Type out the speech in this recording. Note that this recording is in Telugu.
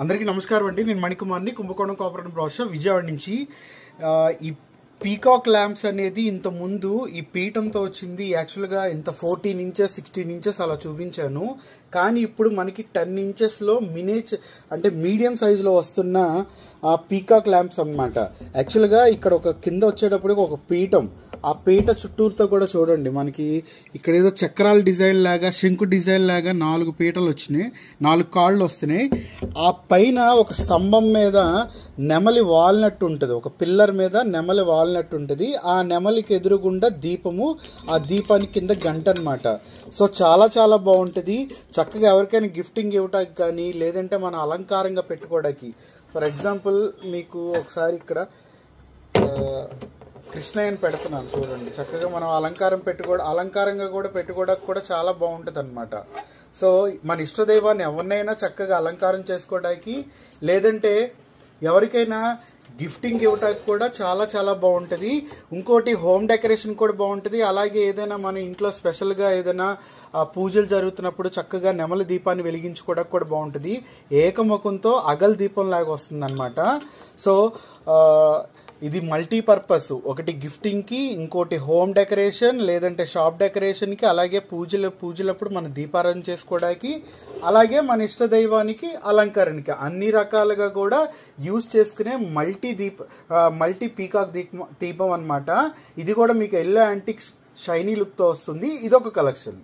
అందరికీ నమస్కారం అండి. నేను మణికుమార్ని, కుంభకోణం కోఆపరేటివ్ బ్రాంచ్ విజయవాడ నుంచి. ఈ పీకాక్ ల్యాంప్స్ అనేది ఇంత ముందు ఈ పీఠంతో వచ్చింది. యాక్చువల్గా ఇంత 14 ఇంచెస్ 16 ఇంచెస్ అలా చూపించాను. కానీ ఇప్పుడు మనకి 10 ఇంచెస్లో అంటే మీడియం సైజులో వస్తున్న ఆ పీకాక్ ల్యాంప్స్ అన్నమాట. యాక్చువల్గా ఇక్కడ ఒక కింద వచ్చేటప్పుడు ఒక పీఠం, ఆ పీట చుట్టూరుతో కూడా చూడండి, మనకి ఇక్కడ ఏదో చక్రాల డిజైన్ లాగా, శంకు డిజైన్ లాగా 4 పీటలు వచ్చినాయి, 4 కాళ్ళు వస్తున్నాయి. ఆ పైన ఒక స్తంభం మీద నెమలి వాల్నట్టు ఉంటుంది, ఒక పిల్లర్ మీద నెమలి వాల్నట్టు ఉంటుంది. ఆ నెమలికి ఎదురుగుండా దీపము, ఆ దీపానికి కింద గంట అనమాట. సో చాలా చాలా బాగుంటుంది. చక్కగా ఎవరికైనా గిఫ్టింగ్ ఇవ్వటానికి కానీ, లేదంటే మన అలంకారంగా పెట్టుకోవడానికి. ఫర్ ఎగ్జాంపుల్ మీకు ఒకసారి ఇక్కడ కృష్ణయ్యని పెడుతున్నాను చూడండి. చక్కగా మనం అలంకారంగా కూడా పెట్టుకోవడానికి కూడా చాలా బాగుంటుంది అనమాట. సో మన ఇష్టదైవాన్ని ఎవరినైనా చక్కగా అలంకారం చేసుకోవడానికి, లేదంటే ఎవరికైనా గిఫ్టింగ్ ఇవ్వటానికి కూడా చాలా చాలా బాగుంటుంది. ఇంకోటి హోమ్ డెకరేషన్ కూడా బాగుంటుంది. అలాగే ఏదైనా మన ఇంట్లో స్పెషల్గా ఏదైనా పూజలు జరుగుతున్నప్పుడు చక్కగా నెమలి దీపాన్ని వెలిగించుకోవడానికి కూడా బాగుంటుంది. ఏకముఖంతో అగల్ దీపం లాగా వస్తుంది అనమాట. సో ఇది మల్టీపర్పస్, ఒకటి గిఫ్టింగ్కి, ఇంకోటి హోమ్ డెకరేషన్, లేదంటే షాప్ డెకరేషన్కి, అలాగే పూజలప్పుడు మన దీపారాధన చేసుకోవడానికి, అలాగే మన ఇష్ట దైవానికి అలంకరణకి, అన్ని రకాలుగా కూడా యూజ్ చేసుకునే మల్టీ పీకాక్ దీపం అనమాట. ఇది కూడా మీకు ఎల్లో యాంటిక్ షైనీ లుక్తో వస్తుంది. ఇదొక కలెక్షన్.